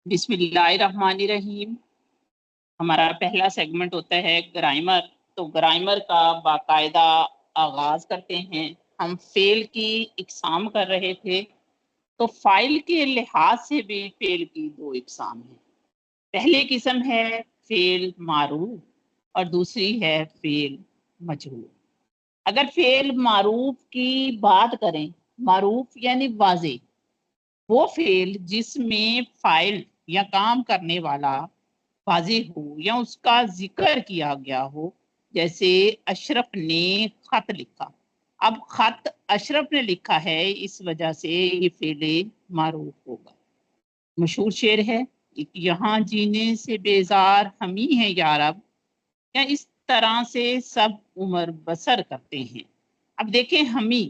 بسم اللہ الرحمن الرحیم۔ ہمارا پہلا سیگمنٹ ہوتا ہے گرامر۔ تو گرامر کا باقاعدہ آغاز کرتے ہیں۔ ہم فعل کی اقسام کر رہے تھے، تو فاعل کے لحاظ سے بھی فعل کی دو اقسام ہیں۔ پہلی قسم ہے فعل معروف اور دوسری ہے فعل مجہول۔ اگر فعل معروف کی بات کریں، معروف یعنی واضح، وہ فعل جس میں فاعل یا کام کرنے والا واضح ہو یا اس کا ذکر کیا گیا ہو، جیسے اشرف نے خط لکھا۔ اب خط اشرف نے لکھا ہے، اس وجہ سے یہ فعل معروف ہوگا۔ مشہور شعر ہے، یہاں جینے سے بیزار ہمی ہیں یارب، یا اس طرح سے سب عمر بسر کرتے ہیں۔ اب دیکھیں، ہمی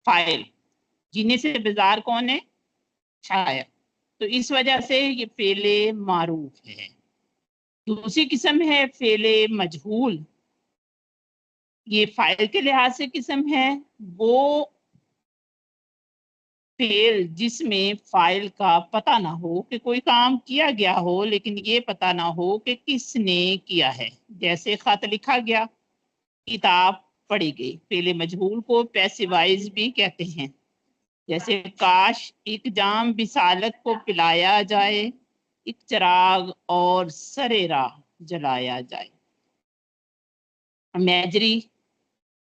فاعل، جینے سے بیزار کون ہے؟ شاعر۔ تو اس وجہ سے یہ فعل معروف ہے۔ دوسری قسم ہے فعل مجہول۔ یہ فاعل کے لحاظ سے قسم ہے، وہ فعل جس میں فاعل کا پتہ نہ ہو کہ کوئی کام کیا گیا ہو، لیکن یہ پتہ نہ ہو کہ کس نے کیا ہے، جیسے خط لکھا گیا، کتاب پڑھی گئی۔ فعل مجہول کو پیسیوائز بھی کہتے ہیں، جیسے کاش ایک جام بسالت کو پلایا جائے، ایک چراغ اور سرے راہ جلایا جائے۔ میجری،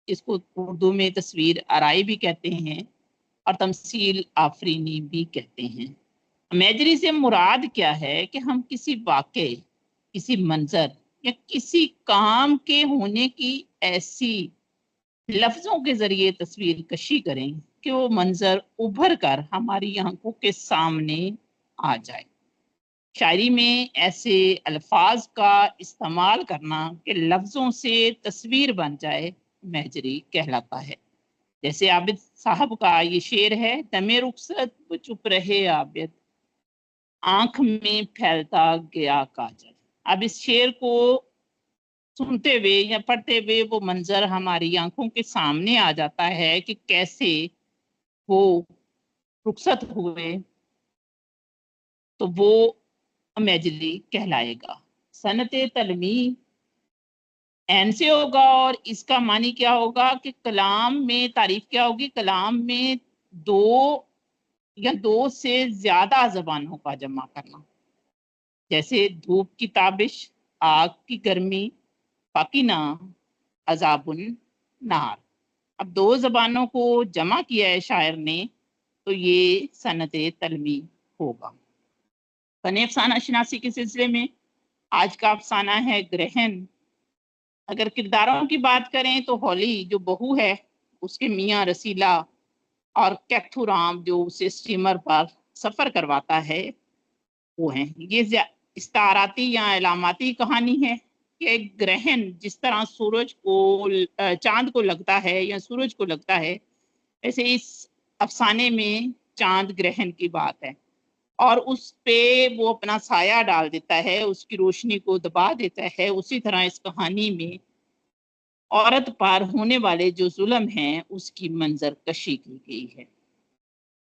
اس کو اردو میں تصویر آرائی بھی کہتے ہیں اور تمثیل آفرینی بھی کہتے ہیں۔ میجری سے مراد کیا ہے کہ ہم کسی واقعے، کسی منظر یا کسی کام کے ہونے کی ایسی لفظوں کے ذریعے تصویر کشی کریں کہ وہ منظر ابھر کر ہماری آنکھوں کے سامنے آ جائے۔ شاعری میں ایسے الفاظ کا استعمال کرنا کہ لفظوں سے تصویر بن جائے، میجری کہلاتا ہے۔ جیسے عابد صاحب کا یہ شعر ہے، دمِ رخصت وہ چپ رہے عابد، آنکھ میں پھیلتا گیا کاجل۔ اب اس شعر کو سنتے ہوئے یا پڑھتے ہوئے وہ منظر ہماری آنکھوں کے سامنے آ جاتا ہے کہ کیسے وہ رخصت ہوئے، تو وہ میجری کہلائے گا۔ صنعت تلمی این سے ہوگا، اور اس کا معنی کیا ہوگا کہ کلام میں تعریف کیا ہوگی؟ کلام میں دو یا دو سے زیادہ زبانوں کا جمع کرنا، جیسے دھوپ کی تابش، آگ کی گرمی، فاقینا، عذاب النار۔ اب دو زبانوں کو جمع کیا ہے شاعر نے، تو یہ صنعت تلمی ہوگا۔ فن افسانہ شناسی کے سلسلے میں آج کا افسانہ ہے گرہن۔ اگر کرداروں کی بات کریں تو ہولی جو بہو ہے، اس کے میاں رسیلا، اور کیتھورام جو اسے اسٹیمر پر سفر کرواتا ہے، وہ ہیں۔ یہ استعاراتی یا علاماتی کہانی ہے کہ ایک گرہن جس طرح سورج کو چاند کو لگتا ہے یا سورج کو لگتا ہے، ایسے اس افسانے میں چاند گرہن کی بات ہے، اور اس پہ وہ اپنا سایہ ڈال دیتا ہے، اس کی روشنی کو دبا دیتا ہے۔ اسی طرح اس کہانی میں عورت پر ہونے والے جو ظلم ہیں، اس کی منظر کشی کی گئی ہے۔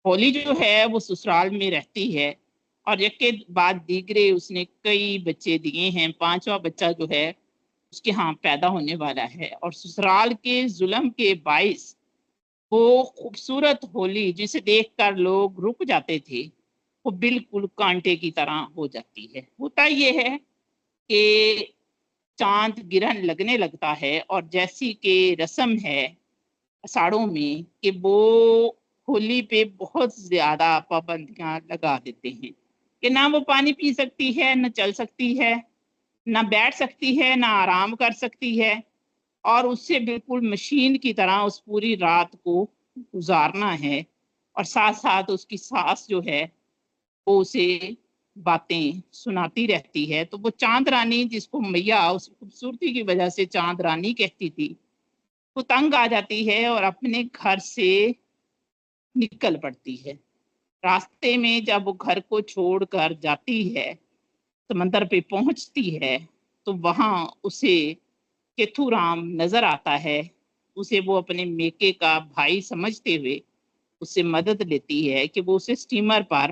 ہولی جو ہے وہ سسرال میں رہتی ہے، اور یک کے بعد دیگرے اس نے کئی بچے دیے ہیں، پانچواں بچہ جو ہے اس کے ہاں پیدا ہونے والا ہے، اور سسرال کے ظلم کے باعث وہ خوبصورت ہولی جسے دیکھ کر لوگ رک جاتے تھے، وہ بالکل کانٹے کی طرح ہو جاتی ہے۔ ہوتا یہ ہے کہ چاند گرہن لگنے لگتا ہے، اور جیسی کہ رسم ہے اساڑوں میں کہ وہ ہولی پہ بہت زیادہ پابندیاں لگا دیتے ہیں کہ نہ وہ پانی پی سکتی ہے، نہ چل سکتی ہے، نہ بیٹھ سکتی ہے، نہ آرام کر سکتی ہے، اور اس سے بالکل مشین کی طرح اس پوری رات کو گزارنا ہے، اور ساتھ ساتھ اس کی ساس جو ہے وہ اسے باتیں سناتی رہتی ہے۔ تو وہ چاند رانی، جس کو میاں اس خوبصورتی کی وجہ سے چاند رانی کہتی تھی، وہ تنگ آ جاتی ہے اور اپنے گھر سے نکل پڑتی ہے۔ راستے میں جب وہ گھر کو چھوڑ کر جاتی ہے، سمندر پہ پہنچتی ہے، تو وہاں اسے کیتھورام نظر آتا ہے۔ اسے وہ اپنے میکے کا بھائی سمجھتے ہوئے اس سے مدد لیتی ہے کہ وہ اسے سٹیمر پر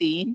3।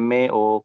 MAO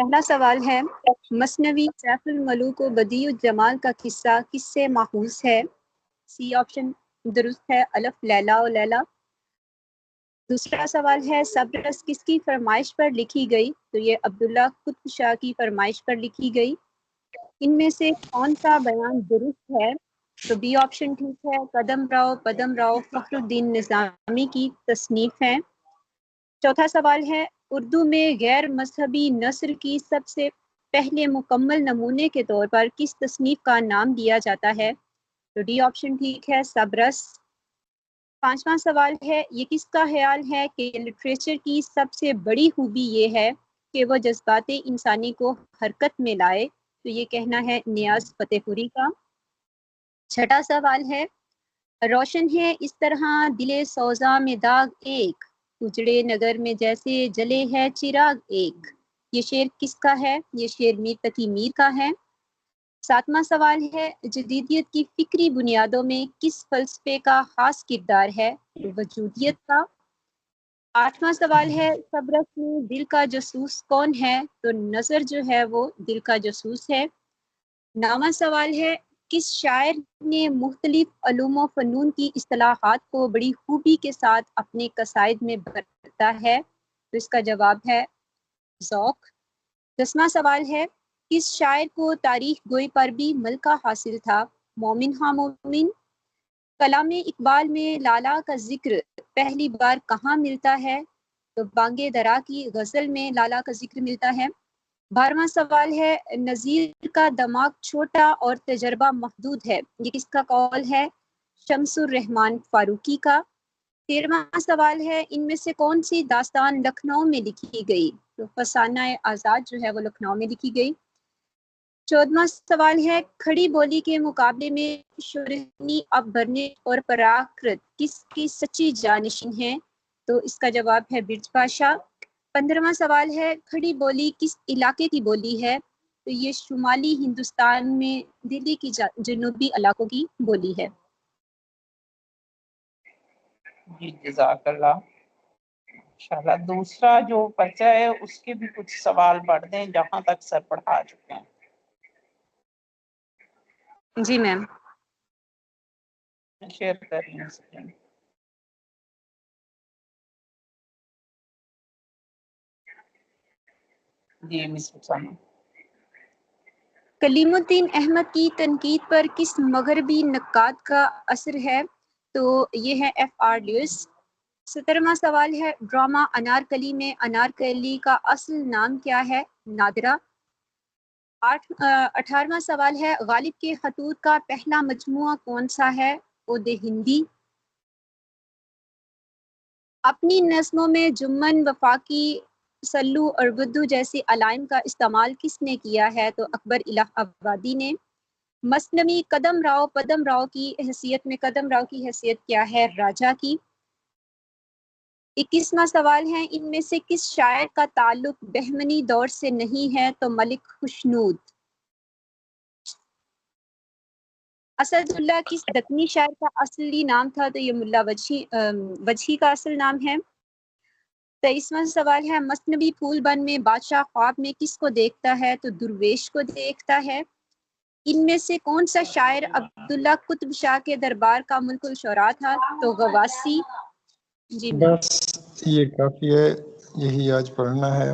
پہلا سوال ہے مثنوی سیف الملوک و بدیع الجمال کا قصہ کس سے ماخوذ ہے؟ سی آپشن درست ہے، الف لیلا و لیلا۔ دوسرا سوال ہے صبرس کس کی فرمائش پر لکھی گئی؟ تو یہ عبداللہ قطب شاہ کی فرمائش پر لکھی گئی۔ ان میں سے کون سا بیان درست ہے؟ تو بی آپشن ٹھیک ہے، قدم راؤ پدم راؤ فخر الدین نظامی کی تصنیف ہے۔ چوتھا سوال ہے اردو میں غیر مذہبی نثر کی سب سے پہلے مکمل نمونے کے طور پر کس تصنیف کا نام دیا جاتا ہے؟ تو ڈی آپشن ٹھیک ہے، صبرس۔ پانچواں سوال ہے یہ کس کا خیال ہے کہ لٹریچر کی سب سے بڑی خوبی یہ ہے کہ وہ جذبات انسانی کو حرکت میں لائے؟ تو یہ کہنا ہے نیاز فتح پوری کا۔ چھٹا سوال ہے روشن ہے اس طرح دل سوزاں میں داغ ایک، اجڑے نگر میں جیسے جلے ہے چراغ ایک، یہ شعر کس کا ہے؟ یہ شعر میر تقی میر کا ہے۔ ساتواں سوال ہے جدیدیت کی فکری بنیادوں میں کس فلسفے کا خاص کردار ہے؟ وجودیت کا۔ آٹھواں سوال ہے صبرس میں دل کا جاسوس کون ہے؟ تو نظر جو ہے وہ دل کا جاسوس ہے۔ نواں سوال ہے کس شاعر نے مختلف علوم و فنون کی اصطلاحات کو بڑی خوبی کے ساتھ اپنے قصائد میں برتا ہے؟ تو اس کا جواب ہے ذوق۔ 10واں سوال ہے کس شاعر کو تاریخ گوئی پر بھی ملکہ حاصل تھا؟ مومن خان مومن۔ کلام اقبال میں لالا کا ذکر پہلی بار کہاں ملتا ہے؟ تو بانگے درا کی غزل میں لالا کا ذکر ملتا ہے۔ 12واں سوال ہے نذیر کا دماغ چھوٹا اور تجربہ محدود ہے، یہ کس کا قول ہے؟ شمس الرحمن فاروقی کا۔ 13واں سوال ہے ان میں سے کون سی داستان لکھنؤ میں لکھی گئی؟ تو فسانہ آزاد جو ہے وہ لکھنؤ میں لکھی گئی۔ 14واں سوال ہے کھڑی بولی کے مقابلے میں شورنی اب برنے اور پراکرت کس کی سچی جانشین ہیں؟ تو اس کا جواب ہے برج پاشا۔ 15واں سوال ہے کھڑی بولی کس علاقے کی بولی ہے؟ تو یہ شمالی ہندوستان میں دلی کی جنوبی علاقوں کی بولی ہے۔ جی جزاک اللہ۔ انشاءاللہ دوسرا جو پرچہ ہے اس کے بھی کچھ سوال پڑھ دیں جہاں تک سر پڑھا چکے ہیں۔ جی میم۔ شیئر کر لیں سکیں۔ جی مس حسانہ۔ کلیم الدین احمد کی تنقید پر کس مغربی نقاد کا اثر ہے؟ تو یہ ہے ایف آر لیوس۔ 17واں سوال ہے ڈرامہ انارکلی میں انارکلی کا اصل نام کیا ہے؟ نادرہ۔ 18واں سوال ہے غالب کے خطوط کا پہلا مجموعہ کون سا ہے؟ عود ہندی۔ اپنی نظموں میں جمن وفاقی سلو اور بدو جیسی علائم کا استعمال کس نے کیا ہے؟ تو اکبر الہ آبادی نے۔ مثنوی قدم راؤ پدم راؤ کی حیثیت میں قدم راؤ کی حیثیت کیا ہے؟ راجا کی۔ 21واں سوال ہے ان میں سے کس شاعر کا تعلق بہمنی دور سے نہیں ہے؟ تو ملک خوشنود۔ اسد اللہ کس دکنی شاعر کا اصلی نام تھا؟ تو یہ ملا وجہی کا اصل نام ہے۔ 23واں سوال ہے مثنوی پھول بن میں بادشاہ خواب میں کس کو دیکھتا ہے؟ تو درویش کو دیکھتا ہے۔ ان میں سے کون سا شاعر عبداللہ قطب شاہ کے دربار کا ملک الشعراء تھا؟ تو غواصی۔ جی میم۔ بس یہ کافی ہے، یہی آج پڑھنا ہے۔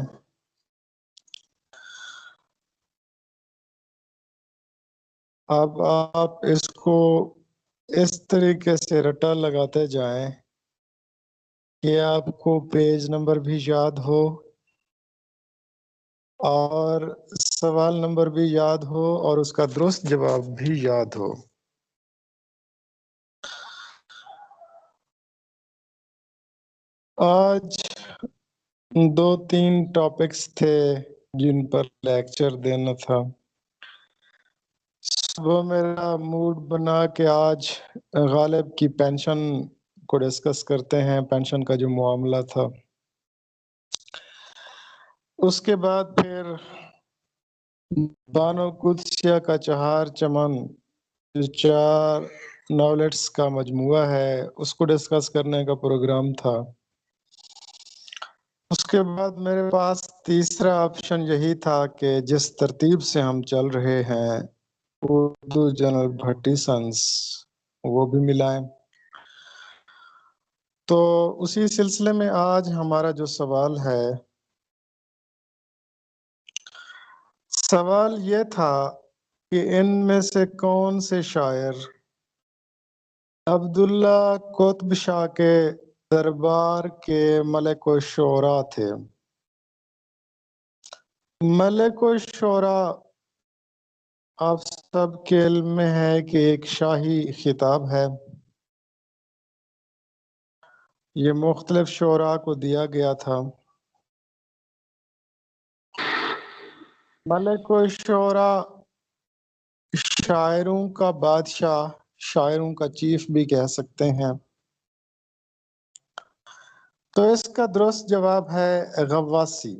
اب آپ اس کو اس طریقے سے رٹا لگاتے جائیں کہ آپ کو پیج نمبر بھی یاد ہو اور سوال نمبر بھی یاد ہو اور اس کا درست جواب بھی یاد ہو۔ آج 2-3 ٹاپکس تھے جن پر لیکچر دینا تھا۔ صبح میرا موڈ بنا کہ آج غالب کی پینشن کو ڈسکس کرتے ہیں، پینشن کا جو معاملہ تھا۔ اس کے بعد پھر بانو قدسیہ کا چہار چمن جو 4 ناولٹس کا مجموعہ ہے اس کو ڈسکس کرنے کا پروگرام تھا۔ اس کے بعد میرے پاس تیسرا آپشن یہی تھا کہ جس ترتیب سے ہم چل رہے ہیں اردو جنرل بھٹی سنس وہ بھی ملائیں. تو اسی سلسلے میں آج ہمارا جو سوال ہے، سوال یہ تھا کہ ان میں سے کون سے شاعر عبداللہ قطب شاہ کے دربار کے ملک الشعراء تھے. ملک الشعراء آپ سب کے علم میں ہے کہ ایک شاہی خطاب ہے. یہ مختلف شعراء کو دیا گیا تھا. ملک الشعراء شاعروں کا بادشاہ، شاعروں کا چیف بھی کہہ سکتے ہیں. تو اس کا درست جواب ہے غواصی.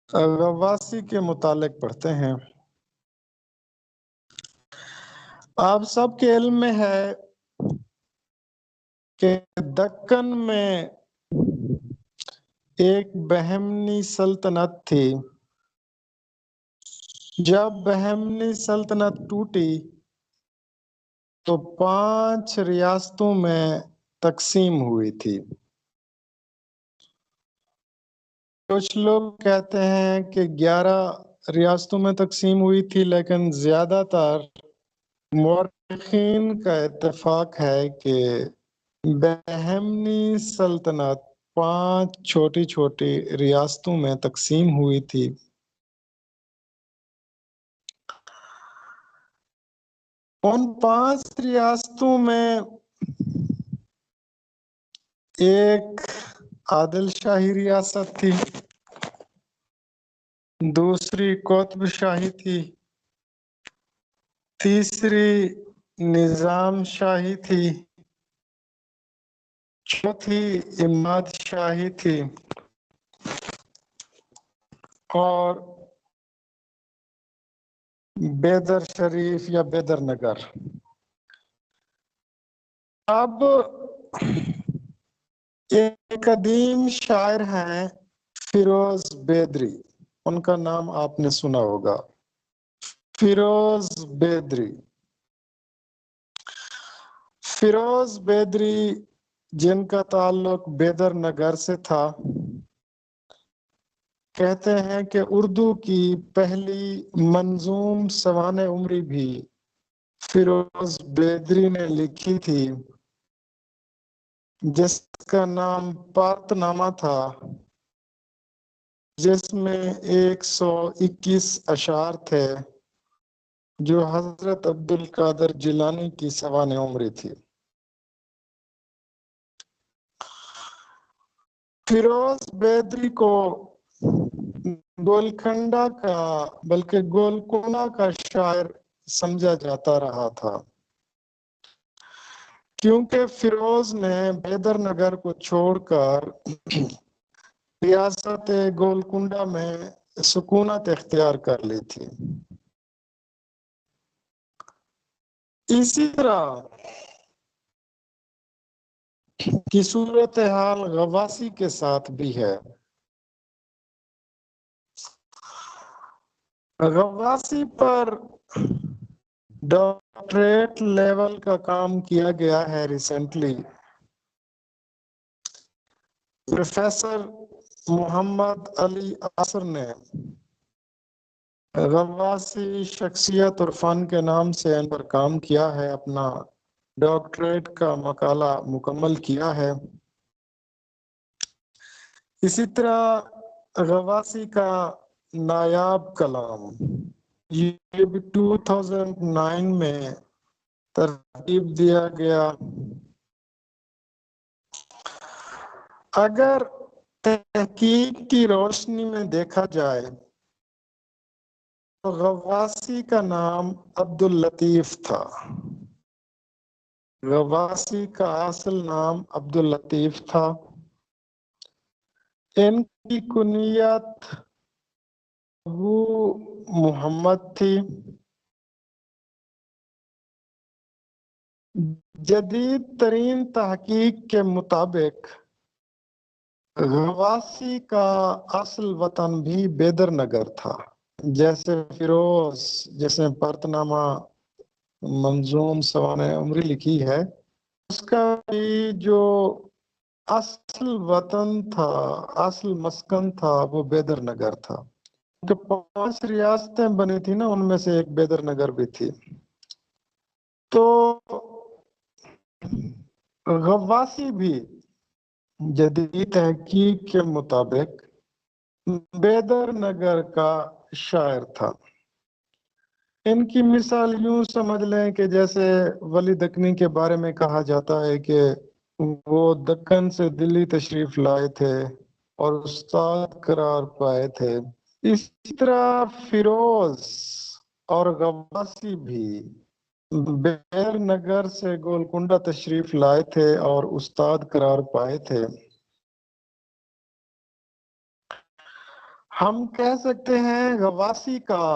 غواصی کے متعلق پڑھتے ہیں. آپ سب کے علم میں ہے کہ دکن میں ایک بہمنی سلطنت تھی. جب بہمنی سلطنت ٹوٹی تو 5 ریاستوں میں تقسیم ہوئی تھی. کچھ لوگ کہتے ہیں کہ 11 ریاستوں میں تقسیم ہوئی تھی، لیکن زیادہ تر مورخین کا اتفاق ہے کہ بہمنی سلطنت 5 چھوٹی چھوٹی ریاستوں میں تقسیم ہوئی تھی. ان 5 ریاستوں میں ایک عادل شاہی ریاست تھی، دوسری قطب شاہی تھی، تیسری نظام شاہی تھی، چوتھی اماد شاہی تھی، اور بیدر شریف یا بیدر نگر. اب ایک قدیم شاعر ہیں فیروز بیدری، ان کا نام آپ نے سنا ہوگا، فیروز بیدری. فیروز بیدری جن کا تعلق بیدر نگر سے تھا، کہتے ہیں کہ اردو کی پہلی منظوم سوانح عمری بھی فیروز بیدری نے لکھی تھی، جس کا نام پارت نامہ تھا، جس میں 121 اشعار تھے جو حضرت عبدالقادر جیلانی کی سوانح عمری تھی. فیروز بیدری کو گولکنڈا کا بلکہ گولکنڈا کا شاعر سمجھا جاتا رہا تھا، کیونکہ فیروز نے بیدر نگر کو چھوڑ کر ریاست گولکنڈا میں سکونت اختیار کر لی تھی. اسی طرح کی صورتحال غواصی کے ساتھ بھی ہے. غواصی پر ڈاکٹریٹ لیول کا کام کیا گیا ہے ریسنٹلی. پروفیسر محمد علی اثر نے غواصی شخصیت اور فن کے نام سے ان پر کام کیا ہے، اپنا ڈاکٹریٹ کا مقالہ مکمل کیا ہے. اسی طرح غواصی کا نایاب کلام یہ بھی 2009 میں ترتیب دیا گیا. اگر تحقیق کی روشنی میں دیکھا جائے تو غواصی کا نام عبداللطیف تھا. غواصی کا اصل نام عبداللطیف تھا. ان کی کنیت ابو محمد تھی. جدید ترین تحقیق کے مطابق غواسی کا اصل وطن بھی بیدر نگر تھا، جیسے فیروز جس نے پرتنامہ منظوم سوانح عمری لکھی ہے، اس کا بھی جو اصل وطن تھا، اصل مسکن تھا، وہ بیدر نگر تھا۔ کہ 5 ریاستیں بنی تھی نا، ان میں سے ایک بیدر نگر بھی تھی۔ تو غواسی بھی جدید تحقیق کے مطابق بیدر نگر کا شاعر تھا۔ ان کی مثال یوں سمجھ لیں کہ جیسے ولی دکنی کے بارے میں کہا جاتا ہے کہ وہ دکن سے دلی تشریف لائے تھے اور استاد قرار پائے تھے، اسی طرح فیروز اور غواسی بھی بیدر نگر سے گولکنڈہ تشریف لائے تھے اور استاد قرار پائے تھے۔ ہم کہہ سکتے ہیں غواسی کا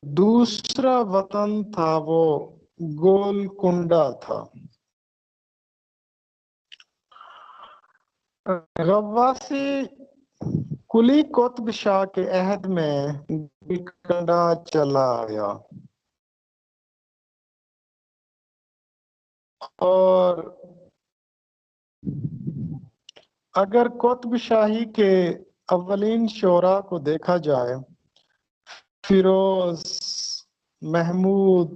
دوسرا وطن تھا وہ گولکنڈہ تھا۔ غواسی کلی قطب شاہ کے عہد میں گولکنڈہ چلا آیا اور اگر قطب شاہی کے اولین شعراء کو دیکھا جائے، فیروز، محمود،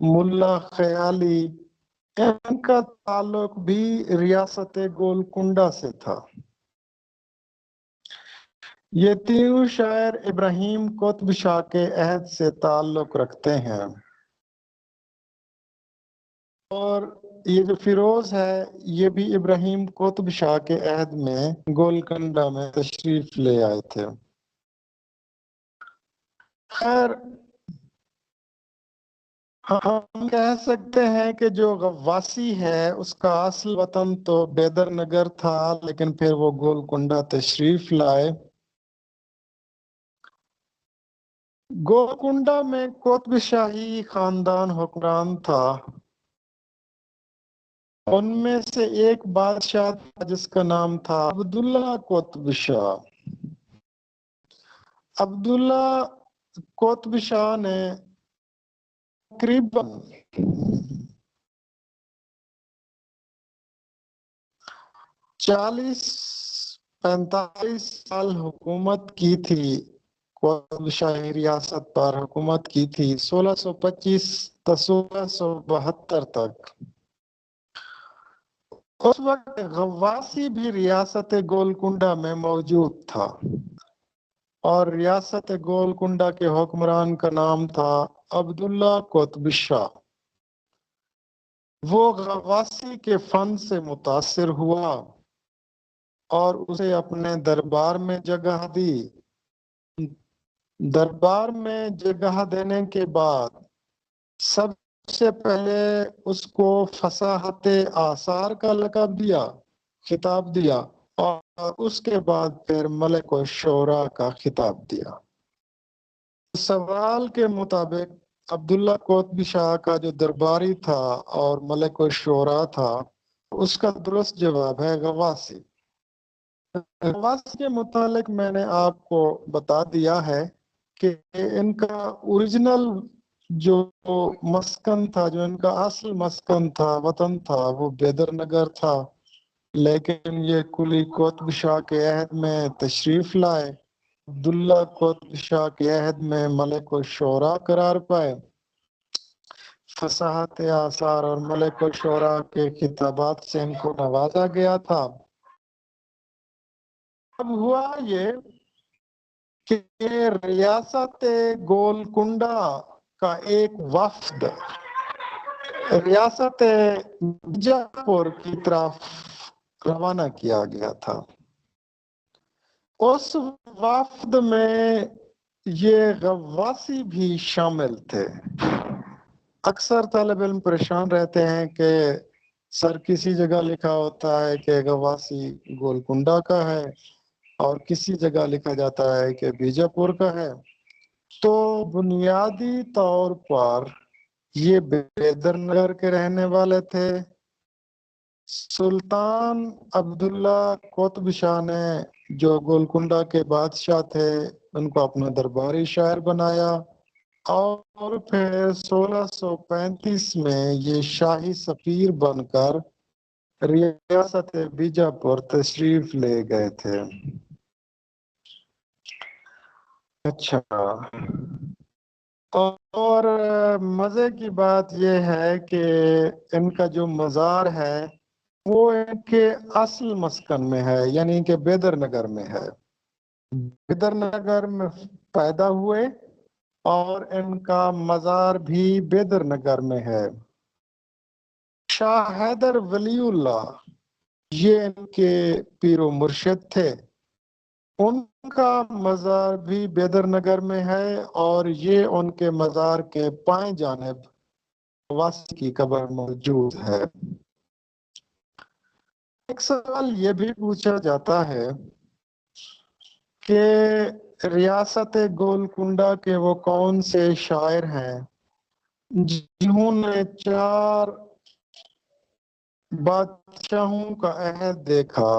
ملا خیالی، ان کا تعلق بھی ریاست گولکنڈہ سے تھا۔ یہ تینوں شاعر ابراہیم قطب شاہ کے عہد سے تعلق رکھتے ہیں، اور یہ جو فیروز ہے یہ بھی ابراہیم قطب شاہ کے عہد میں گولکنڈہ میں تشریف لے آئے تھے۔ خیر، ہم کہہ سکتے ہیں کہ جو غواسی ہے اس کا اصل وطن تو بیدر نگر تھا، لیکن پھر وہ گولکنڈہ تشریف لائے۔ گولکنڈہ میں قطب شاہی خاندان حکمران تھا۔ ان میں سے ایک بادشاہ تھا جس کا نام تھا عبداللہ قطب شاہ۔ عبداللہ قطب شاہ نے تقریباً 40-45 سال حکومت کی تھی، قطب شاہی ریاست پر حکومت کی تھی 1625 تا 1672 تک۔ اس وقت غواسی بھی ریاست گولکنڈہ میں موجود تھا اور ریاست گولکنڈہ کے حکمران کا نام تھا عبداللہ قطب شاہ۔ وہ غواسی کے فن سے متاثر ہوا اور اسے اپنے دربار میں جگہ دی۔ دربار میں جگہ دینے کے بعد سب سے پہلے اس کو فصاحت آثار کا لقب دیا، خطاب دیا، اور اس کے بعد پھر ملک الشعراء کا خطاب دیا۔ سوال کے مطابق عبداللہ قطب شاہ کا جو درباری تھا اور ملک الشعراء تھا، اس کا درست جواب ہے غواسی۔ غواسی کے متعلق میں نے آپ کو بتا دیا ہے کہ ان کا اوریجنل جو مسکن تھا، جو ان کا اصل مسکن تھا، وطن تھا، وہ بیدر نگر تھا، لیکن یہ کلی قطب شاہ کے عہد میں تشریف لائے، عبداللہ قطب شاہ کے عہد میں ملک الشعراء قرار پائے، فصاحت آثار اور ملک الشعراء کے خطابات سے ان کو نوازا گیا تھا۔ اب ہوا یہ کہ ریاست گولکنڈہ کا ایک وفد ریاست بیجا پور کی طرف روانہ کیا گیا تھا۔ اس وفد میں یہ غواسی بھی شامل تھے۔ اکثر طالب علم پریشان رہتے ہیں کہ سر کسی جگہ لکھا ہوتا ہے کہ غواسی گولکنڈہ کا ہے اور کسی جگہ لکھا جاتا ہے کہ بیجا پور کا ہے، تو بنیادی طور پر یہ بیدر نگر کے رہنے والے تھے سلطان عبداللہ قطب شاہ نے جو گولکنڈہ کے بادشاہ تھے ان کو اپنا درباری شاعر بنایا، اور پھر 1635 میں یہ شاہی سفیر بن کر ریاست بیجاپور تشریف لے گئے تھے۔ اچھا، اور مزے کی بات یہ ہے کہ ان کا جو مزار ہے وہ ان کے اصل مسکن میں ہے، یعنی کہ بیدر نگر میں ہے۔ بیدر نگر میں پیدا ہوئے اور ان کا مزار بھی بیدر نگر میں ہے۔ شاہ حیدر ولی اللہ یہ ان کے پیر و مرشد تھے، ان کا مزار بھی بیدر نگر میں ہے، اور یہ ان کے مزار کے بائیں جانب واسی کی قبر موجود ہے۔ ایک سوال یہ بھی پوچھا جاتا ہے کہ ریاست گولکنڈہ کے وہ کون سے شاعر ہیں جنہوں نے 4 بادشاہوں کا عہد دیکھا؟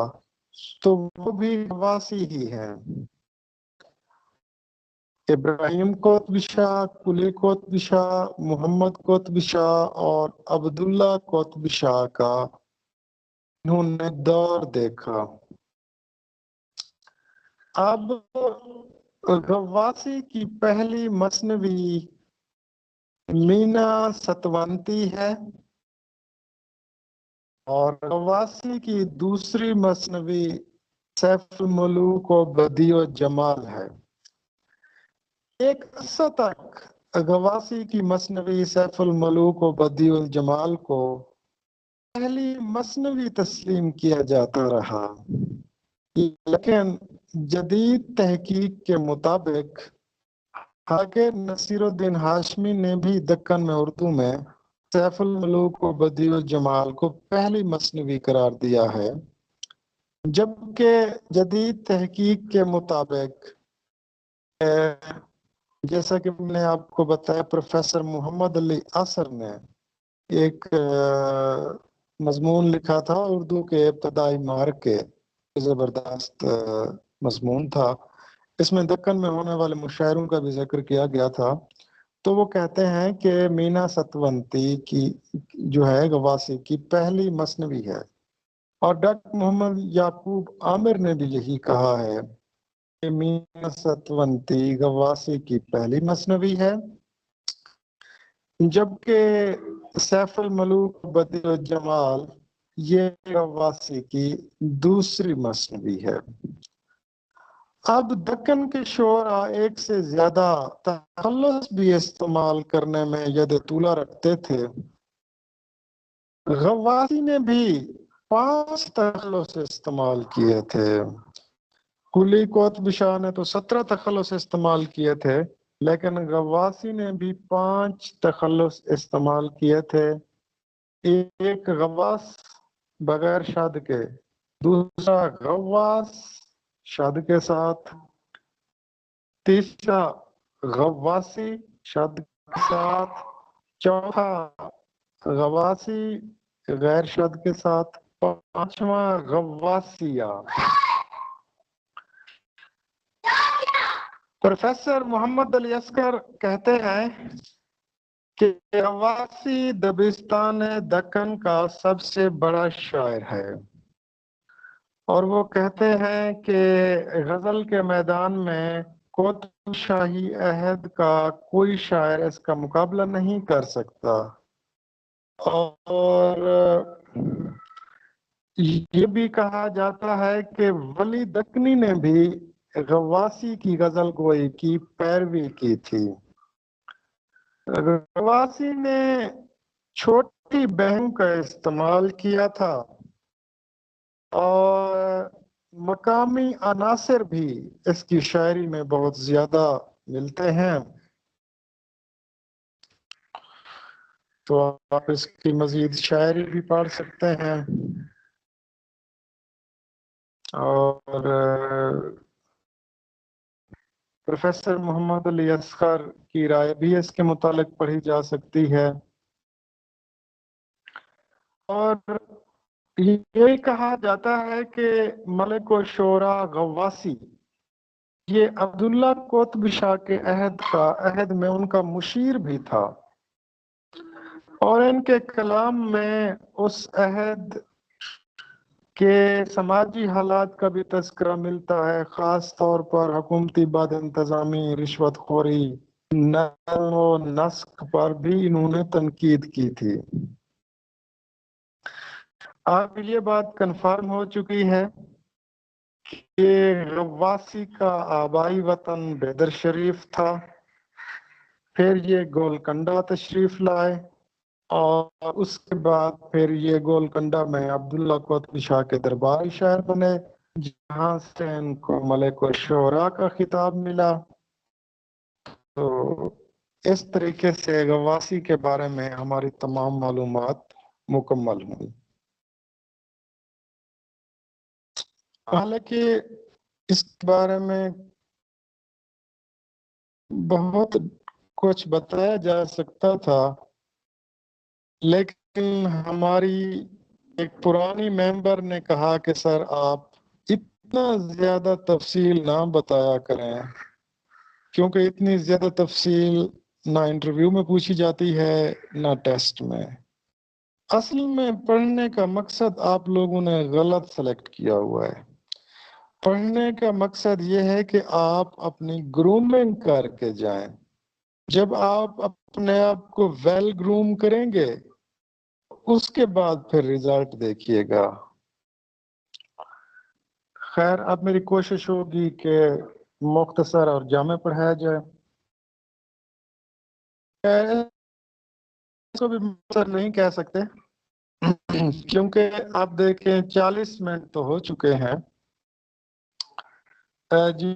تو وہ بھی واسی ہی ہیں، ابراہیم قطب شاہ، قلی قطب شاہ، محمد قطب شاہ اور عبداللہ قطب شاہ کا انہوں نے دور دیکھا۔ اب غواصی کی پہلی مثنوی مینا ستونتی ہے، اور غواصی کی دوسری مثنوی سیف الملوک و بدیع و جمال ہے۔ ایک عرصہ تک غواصی کی مثنوی سیف الملوک و بدیع الجمال کو پہلی مثنوی تسلیم کیا جاتا رہا، لیکن جدید تحقیق کے مطابق حاکم نصیر الدین ہاشمی نے بھی دکن میں اردو میں سیف الملوک و بدیع الجمال کو پہلی مثنوی قرار دیا ہے، جبکہ جدید تحقیق کے مطابق جیسا کہ میں نے آپ کو بتایا پروفیسر محمد علی اثر نے ایک مضمون لکھا تھا اردو کے ابتدائی مارکے، زبردست مضمون تھا، اس میں دکن میں ہونے والے مشاعروں کا بھی ذکر کیا گیا تھا۔ تو وہ کہتے ہیں کہ مینا ستونتی کی جو ہے غواصی کی پہلی مثنوی ہے، اور ڈاکٹر محمد یعقوب عامر نے بھی یہی کہا ہے کہ مینا ستونتی غواصی کی پہلی مثنوی ہے، جبکہ سیف الملوک بدیع الجمال یہ غواصی کی دوسری مثنوی ہے۔ اب دکن کے شعراء ایک سے زیادہ تخلص بھی استعمال کرنے میں ید طولہ رکھتے تھے۔ غواصی نے بھی 5 تخلص استعمال کیے تھے۔ قلی قطب شاہ نے تو 17 تخلص استعمال کیے تھے، لیکن غواصی نے بھی 5 تخلص استعمال کیے تھے۔ ایک غواص بغیر شد کے، دوسرا غواص شد کے ساتھ، تیسرا غواصی شد کے ساتھ، چوتھا غواصی غیر شد کے ساتھ، پانچواں غواصیہ۔ پروفیسر محمد علی اصغر کہتے ہیں کہ غواصی دبستان دکن کا سب سے بڑا شاعر ہے، اور وہ کہتے ہیں کہ غزل کے میدان میں قطب شاہی عہد کا کوئی شاعر اس کا مقابلہ نہیں کر سکتا، اور یہ بھی کہا جاتا ہے کہ ولی دکنی نے بھی غواصی کی غزل گوئی کی پیروی کی تھی۔ غواصی نے چھوٹی بہن کا استعمال کیا تھا، اور مقامی عناصر بھی اس کی شاعری میں بہت زیادہ ملتے ہیں۔ تو آپ اس کی مزید شاعری بھی پڑھ سکتے ہیں، اور پروفیسر محمد علی اصغر کی رائے بھی اس کے متعلق پڑھی جا سکتی ہے۔ اور یہ کہا جاتا ہے کہ ملک و شورا غواسی یہ عبداللہ قطب شاہ کے عہد میں ان کا مشیر بھی تھا، اور ان کے کلام میں اس عہد کے سماجی حالات کا بھی تذکرہ ملتا ہے، خاص طور پر حکومتی بد انتظامی، رشوت خوری، نظم و نسق پر بھی انہوں نے تنقید کی تھی۔ اب یہ بات کنفرم ہو چکی ہے کہ غواسی کا آبائی وطن بیدر شریف تھا، پھر یہ گولکنڈہ تشریف لائے، اور اس کے بعد پھر یہ گولکنڈہ میں عبداللہ قطب شاہ کے درباری شہر بنے، جہاں سے ان کو ملک و شعراء کا خطاب ملا۔ تو اس طریقے سے غواسی کے بارے میں ہماری تمام معلومات مکمل ہوئی۔ حالانکہ اس بارے میں بہت کچھ بتایا جا سکتا تھا، لیکن ہماری ایک پرانی ممبر نے کہا کہ سر آپ اتنا زیادہ تفصیل نہ بتایا کریں، کیونکہ اتنی زیادہ تفصیل نہ انٹرویو میں پوچھی جاتی ہے نہ ٹیسٹ میں۔ اصل میں پڑھنے کا مقصد آپ لوگوں نے غلط سلیکٹ کیا ہوا ہے۔ پڑھنے کا مقصد یہ ہے کہ آپ اپنی گرومنگ کر کے جائیں۔ جب آپ اپنے آپ کو ویل گروم کریں گے، اس کے بعد پھر ریزلٹ دیکھیے گا۔ خیر، اب میری کوشش ہوگی کہ مختصر اور جامع پڑھایا جائے۔ اس کو بھی مختصر نہیں کہہ سکتے، کیونکہ آپ دیکھیں 40 منٹ تو ہو چکے ہیں۔ جی